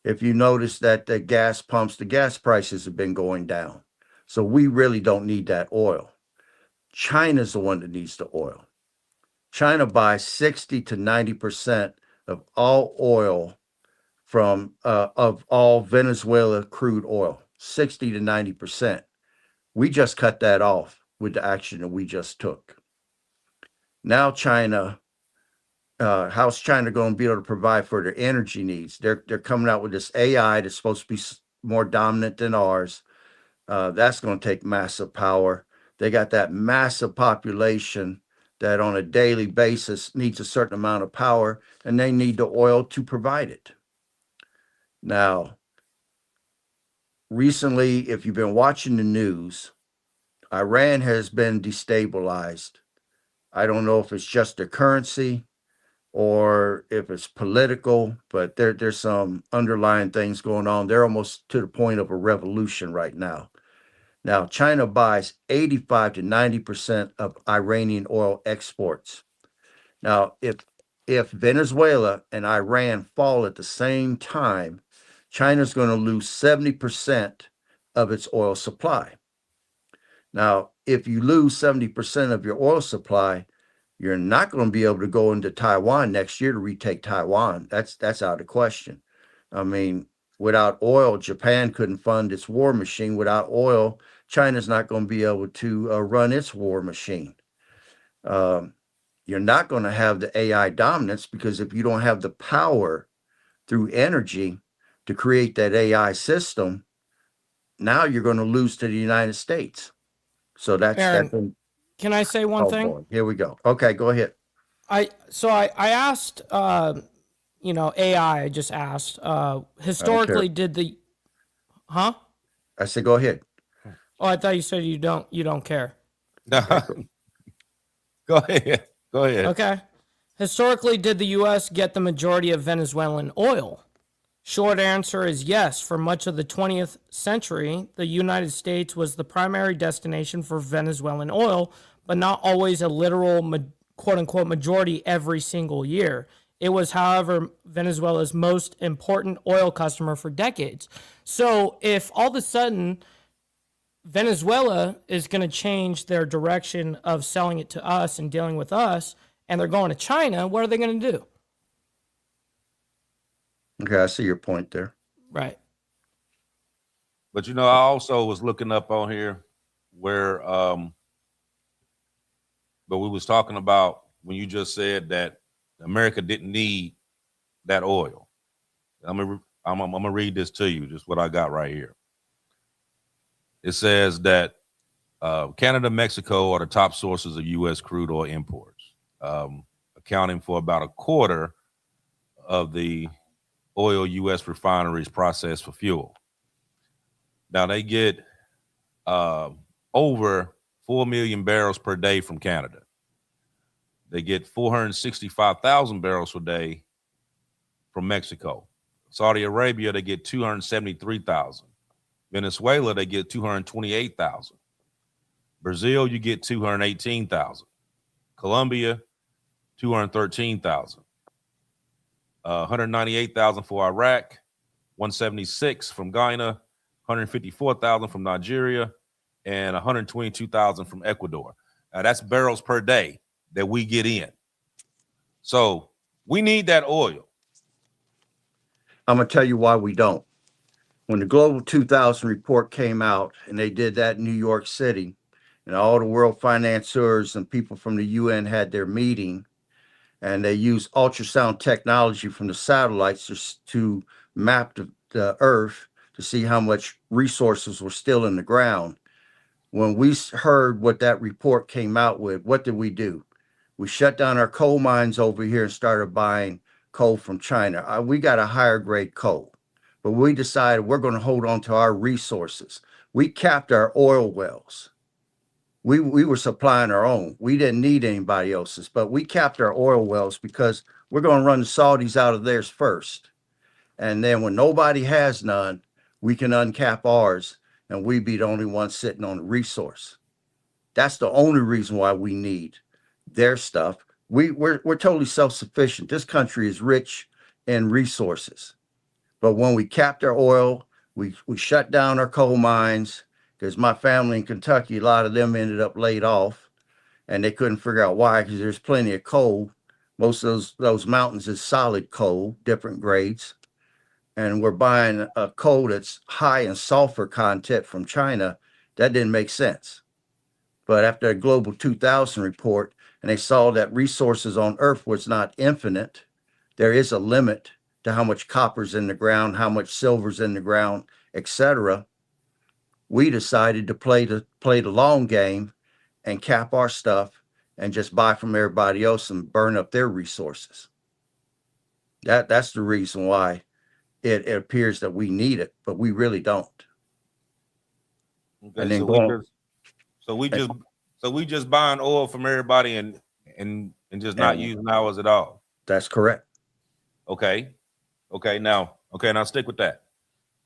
If you notice that the gas pumps, the gas prices have been going down. So we really don't need that oil. China's the one that needs the oil. China buys 60 to 90% of all oil from of all Venezuela crude oil, 60 to 90%. We just cut that off with the action that we just took. Now China, how's China going to be able to provide for their energy needs? They're coming out with this AI that's supposed to be more dominant than ours. That's going to take massive power. They got that massive population that on a daily basis needs a certain amount of power, and they need the oil to provide it. Now, recently, if you've been watching the news, Iran has been destabilized. I don't know if it's just the currency or if it's political, but there's some underlying things going on. They're almost to the point of a revolution right now. Now, China buys 85 to 90% of Iranian oil exports. Now, if Venezuela and Iran fall at the same time, China's going to lose 70% of its oil supply. Now, if you lose 70% of your oil supply, you're not going to be able to go into Taiwan next year to retake Taiwan. That's out of question. I mean, without oil, Japan couldn't fund its war machine. Without oil, China's not going to be able to run its war machine. You're not going to have the AI dominance because if you don't have the power through energy to create that AI system, now you're going to lose to the United States. So that's Aaron, can I say one thing? Boy. Here we go. Okay, go ahead. I asked, AI. I just asked. Historically, did the, huh? I said, go ahead. Oh, I thought you said you don't care. Go ahead. Go ahead. Okay. Historically, did the U.S. get the majority of Venezuelan oil? Short answer is yes. For much of the 20th century, the United States was the primary destination for Venezuelan oil, but not always a literal quote-unquote majority every single year. It was, however, Venezuela's most important oil customer for decades. So if all of a sudden Venezuela is going to change their direction of selling it to us and dealing with us, and they're going to China, what are they going to do? Okay, I see your point there. Right. But I also was looking up on here where but we was talking about when you just said that America didn't need that oil. I'm gonna read this to you, just what I got right here. It says that Canada, Mexico are the top sources of U.S. crude oil imports, accounting for about a quarter of the oil U.S. refineries process for fuel. Now they get over 4 million barrels per day from Canada. They get 465,000 barrels per day from Mexico. Saudi Arabia, they get 273,000. Venezuela, they get 228,000. Brazil, you get 218,000. Colombia, 213,000. 198,000 for Iraq, 176 from Guyana, 154,000 from Nigeria, and 122,000 from Ecuador. Now that's barrels per day that we get in. So we need that oil. I'm going to tell you why we don't. When the Global 2000 report came out, and they did that in New York City, and all the world financiers and people from the UN had their meeting, and they used ultrasound technology from the satellites to map the Earth to see how much resources were still in the ground. When we heard what that report came out with, what did we do? We shut down our coal mines over here and started buying coal from China. We got a higher grade coal, but we decided we're going to hold on to our resources. We capped our oil wells. We were supplying our own. We didn't need anybody else's, but we capped our oil wells because we're going to run the Saudis out of theirs first. And then when nobody has none, we can uncap ours and we be the only ones sitting on the resource. That's the only reason why we need their stuff. We're totally self-sufficient. This country is rich in resources. But when we cap their oil, we shut down our coal mines, because my family in Kentucky, a lot of them ended up laid off, and they couldn't figure out why, because there's plenty of coal. Most of those mountains is solid coal, different grades. And we're buying a coal that's high in sulfur content from China. That didn't make sense. But after a Global 2000 report, and they saw that resources on Earth was not infinite, there is a limit to how much copper's in the ground, how much silver's in the ground, etc. We decided to play the long game and cap our stuff and just buy from everybody else and burn up their resources. That's the reason why it appears that we need it, but we really don't. Okay, And then we just buying oil from everybody and just not using ours at all. That's correct. Okay, now stick with that.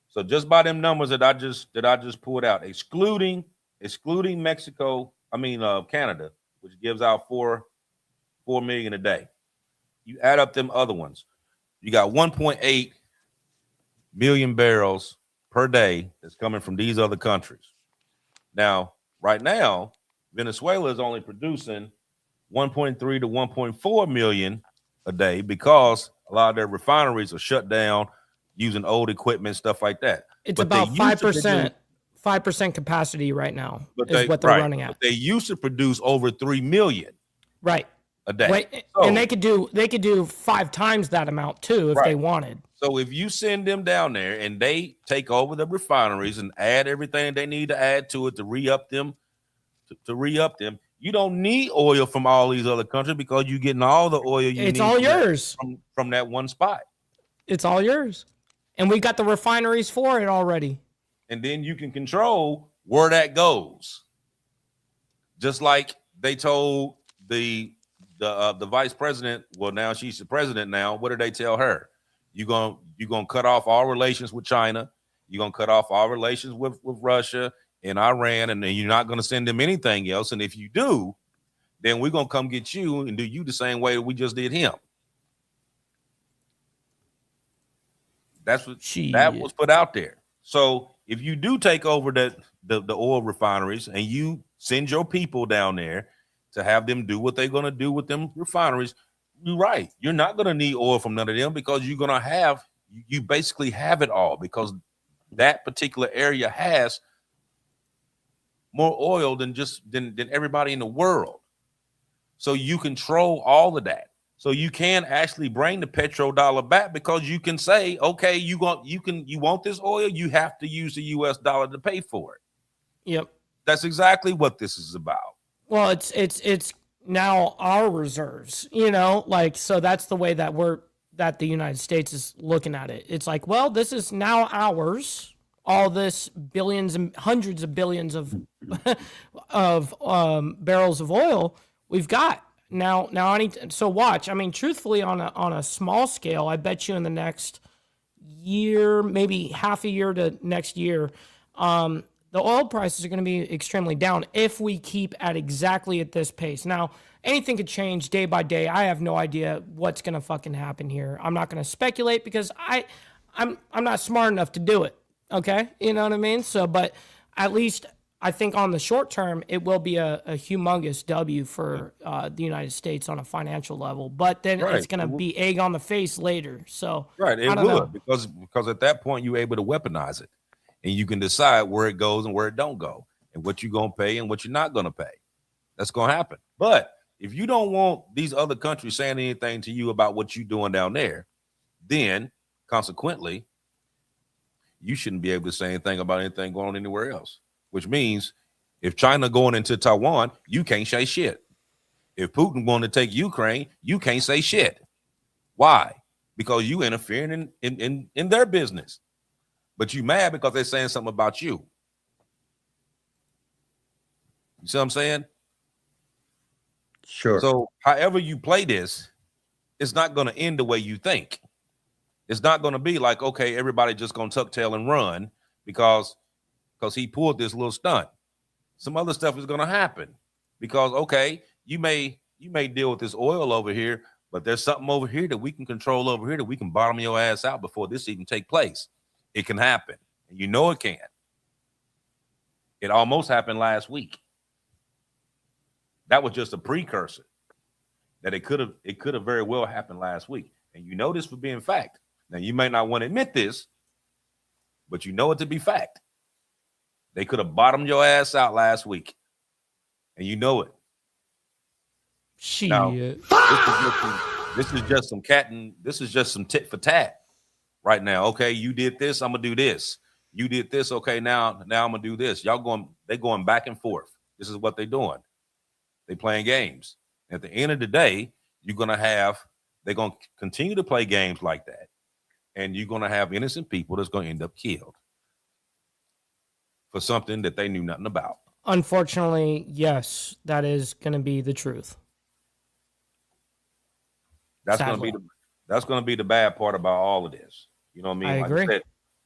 So just by them numbers that I just pulled out, excluding Mexico, Canada, which gives out 4 million a day. You add up them other ones, you got 1.8 million barrels per day that's coming from these other countries. Now, right now, Venezuela is only producing 1.3 to 1.4 million a day because a lot of their refineries are shut down, using old equipment, stuff like that. It's about 5% capacity right now is what they're running at. But they used to produce over 3 million a day. And they could do 5 times that amount too if they wanted. So if you send them down there and they take over the refineries and add everything they need to add to it to re-up them, you don't need oil from all these other countries because you're getting all the oil you need. It's all yours from that one spot. It's all yours. And we got the refineries for it already. And then you can control where that goes. Just like they told the vice president, well, now she's the president now. What did they tell her? You're gonna cut off all relations with China. You're gonna cut off all relations with Russia and Iran, and then you're not gonna send them anything else. And if you do, then we're gonna come get you and do you the same way we just did him. That's what that was put out there. So if you do take over the oil refineries and you send your people down there to have them do what they're going to do with them refineries, you're right. You're not going to need oil from none of them because you're going to have, you basically have it all because that particular area has more oil than everybody in the world. So you control all of that. So you can actually bring the petrodollar back because you can say, okay, you want this oil, you have to use the US dollar to pay for it. Yep. That's exactly what this is about. Well, it's now our reserves, so that's the way that the United States is looking at it. It's like, well, this is now ours. All this billions and hundreds of billions of barrels of oil we've got. Now I need to, so watch. I mean, truthfully, on a small scale, I bet you in the next year, maybe half a year to next year, the oil prices are going to be extremely down if we keep exactly at this pace. Now, anything could change day by day. I have no idea what's going to fucking happen here. I'm not going to speculate because I'm not smart enough to do it. Okay, you know what I mean. So, but at least I think on the short term, it will be a humongous W for the United States on a financial level. But then it's going to be egg on the face later. So it will because at that point you're able to weaponize it, and you can decide where it goes and where it don't go, and what you're gonna pay and what you're not gonna pay. That's gonna happen. But if you don't want these other countries saying anything to you about what you're doing down there, then consequently, you shouldn't be able to say anything about anything going on anywhere else. Which means if China going into Taiwan, you can't say shit. If Putin going to take Ukraine, you can't say shit. Why? Because you interfering in their business. But you mad because they're saying something about you. You see what I'm saying? Sure. So however you play this, it's not going to end the way you think. It's not going to be like, okay, everybody just going to tuck tail and run because he pulled this little stunt. Some other stuff is going to happen because, okay, you may deal with this oil over here, but there's something over here that we can control over here that we can bottom your ass out before this even take place. It can happen. And you know it can. It almost happened last week. That was just a precursor that it could have very well happened last week. And you know this for being fact. Now, you may not want to admit this, but you know it to be fact. They could have bottomed your ass out last week. And you know it. Shit. Now, this is just some this is just some tit for tat right now. Okay, you did this, I'm gonna do this. You did this, okay, now I'm gonna do this. They going back and forth. This is what they're doing. They playing games. At the end of the day, they're gonna continue to play games like that. And you're gonna have innocent people that's gonna end up killed for something that they knew nothing about. Unfortunately, yes, that is going to be the truth. That's going to be the bad part about all of this. You know what I mean? I agree. I said,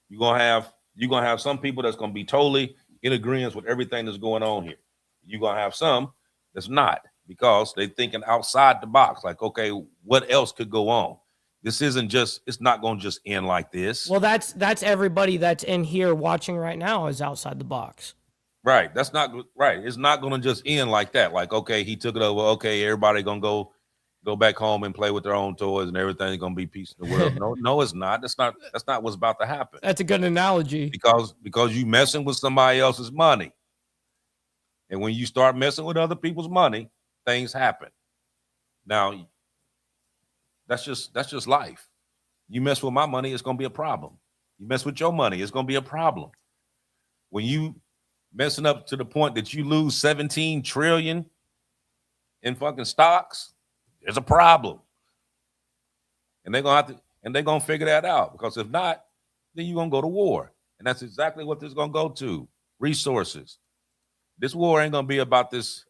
you're gonna have some people that's gonna be totally in agreement with everything that's going on here. You're gonna have some that's not, because they're thinking outside the box. Like, okay, what else could go on? This isn't just, it's not going to just end like this. Well, that's everybody that's in here watching right now is outside the box. Right. That's not right. It's not going to just end like that. Like, okay, he took it over. Okay, everybody going to go back home and play with their own toys and everything's going to be peace in the world. No, it's not. That's not what's about to happen. That's a good analogy. Because you messing with somebody else's money. And when you start messing with other people's money, things happen. Now, that's just life. You mess with my money, it's going to be a problem. You mess with your money, it's going to be a problem. When you messing up to the point that you lose 17 trillion in fucking stocks, there's a problem. And they're going to figure that out, because if not, then you're going to go to war. And that's exactly what this is going to go to. Resources. This war ain't going to be about this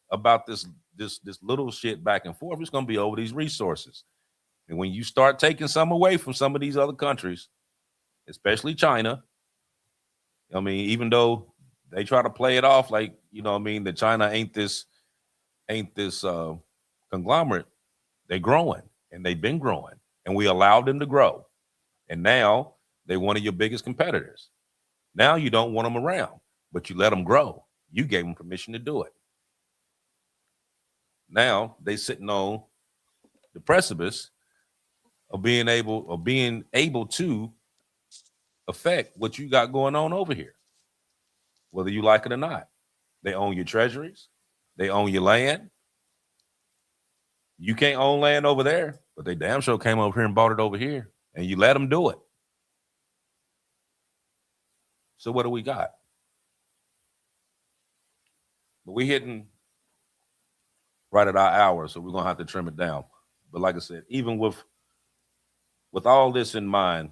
little shit back and forth. It's going to be over these resources. And when you start taking some away from some of these other countries, especially China, I mean, even though they try to play it off like, you know what I mean, that China ain't this conglomerate, they're growing, and they've been growing, and we allowed them to grow. And now they're one of your biggest competitors. Now you don't want them around, but you let them grow. You gave them permission to do it. Now they sitting on the precipice of being able to affect what you got going on over here, whether you like it or not. They own your treasuries. They own your land. You can't own land over there, but they damn sure came over here and bought it over here, and you let them do it. So what do we got? But we hitting right at our hour, so we're going to have to trim it down. But like I said, even with all this in mind,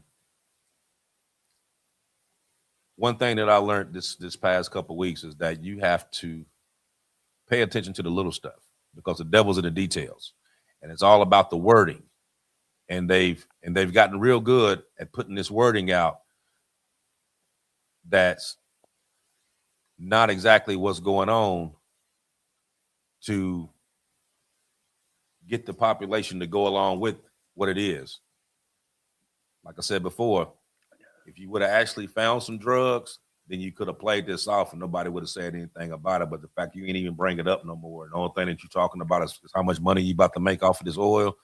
one thing that I learned this past couple of weeks is that you have to pay attention to the little stuff, because the devil's in the details, and it's all about the wording. And they've gotten real good at putting this wording out that's not exactly what's going on to get the population to go along with what it is. Like I said before, if you would have actually found some drugs, then you could have played this off and nobody would have said anything about it. But the fact you ain't even bring it up no more. The only thing that you're talking about is how much money you about to make off of this oil,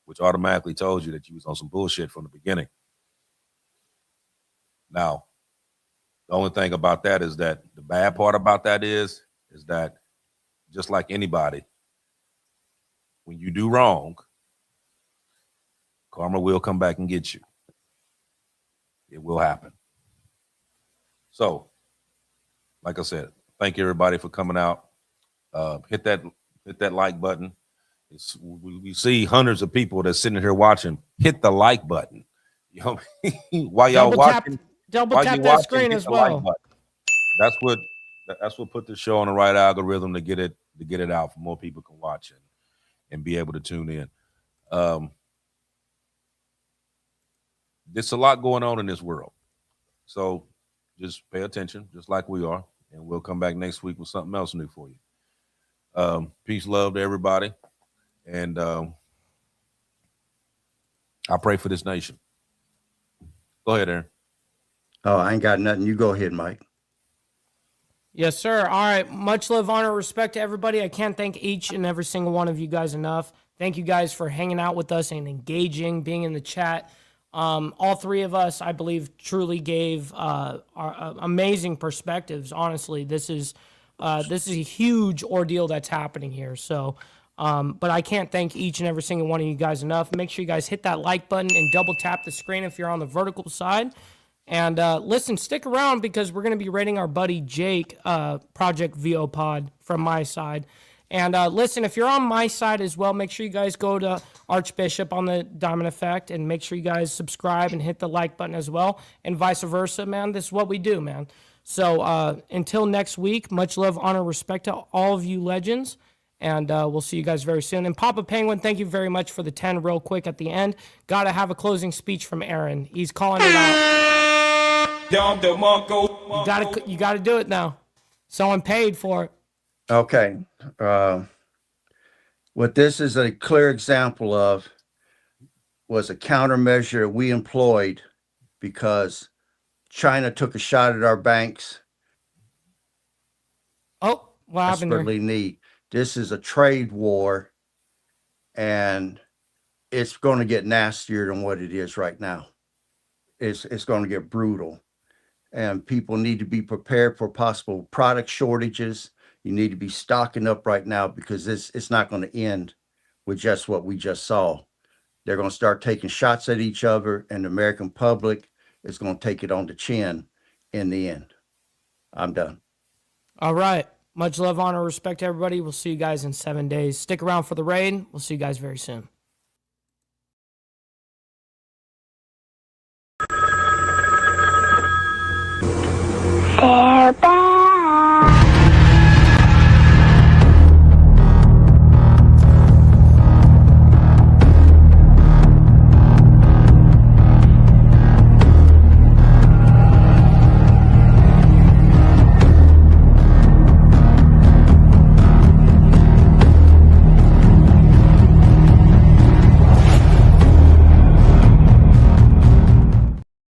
which automatically told you that you was on some bullshit from the beginning. Now, the only thing about that is that the bad part about that is that just like anybody, when you do wrong, karma will come back and get you. It will happen. So, like I said, thank you everybody for coming out. Hit that like button. We see hundreds of people that's sitting here watching. Hit the like button. You know, while y'all watching, double tap that screen as well. Like that's what put the show on the right algorithm to get it out for more people can watch it and be able to tune in. There's a lot going on in this world. So just pay attention, just like we are, and we'll come back next week with something else new for you. Peace, love to everybody, and I pray for this nation. Go ahead, Aaron. Oh, I ain't got nothing. You go ahead, Mike. Yes, sir. All right. Much love, honor, respect to everybody. I can't thank each and every single one of you guys enough. Thank you guys for hanging out with us and engaging, being in the chat. All three of us, I believe, truly gave our amazing perspectives. Honestly, this is a huge ordeal that's happening here. So, but I can't thank each and every single one of you guys enough. Make sure you guys hit that like button and double tap the screen if you're on the vertical side. And listen, stick around because we're going to be rating our buddy Jake, Project VO Pod from my side. And listen, if you're on my side as well, make sure you guys go to Archbishop on the Diamond Effect and make sure you guys subscribe and hit the like button as well, and vice versa, man. This is what we do, man. So until next week, much love, honor, respect to all of you legends. And we'll see you guys very soon. And Papa Penguin, thank you very much for the 10 real quick at the end. Got to have a closing speech from Aaron. He's calling it out. You got to do it now. Someone paid for it. Okay. What this is a clear example of was a countermeasure we employed because China took a shot at our banks. Oh, what happened there? Desperately need. This is a trade war, and it's going to get nastier than what it is right now. It's going to get brutal, and people need to be prepared for possible product shortages. You need to be stocking up right now because it's not going to end with just what we just saw. They're going to start taking shots at each other, and the American public is going to take it on the chin in the end. I'm done. All right. Much love, honor, respect to everybody. We'll see you guys in 7 days. Stick around for the raid. We'll see you guys very soon. Oh.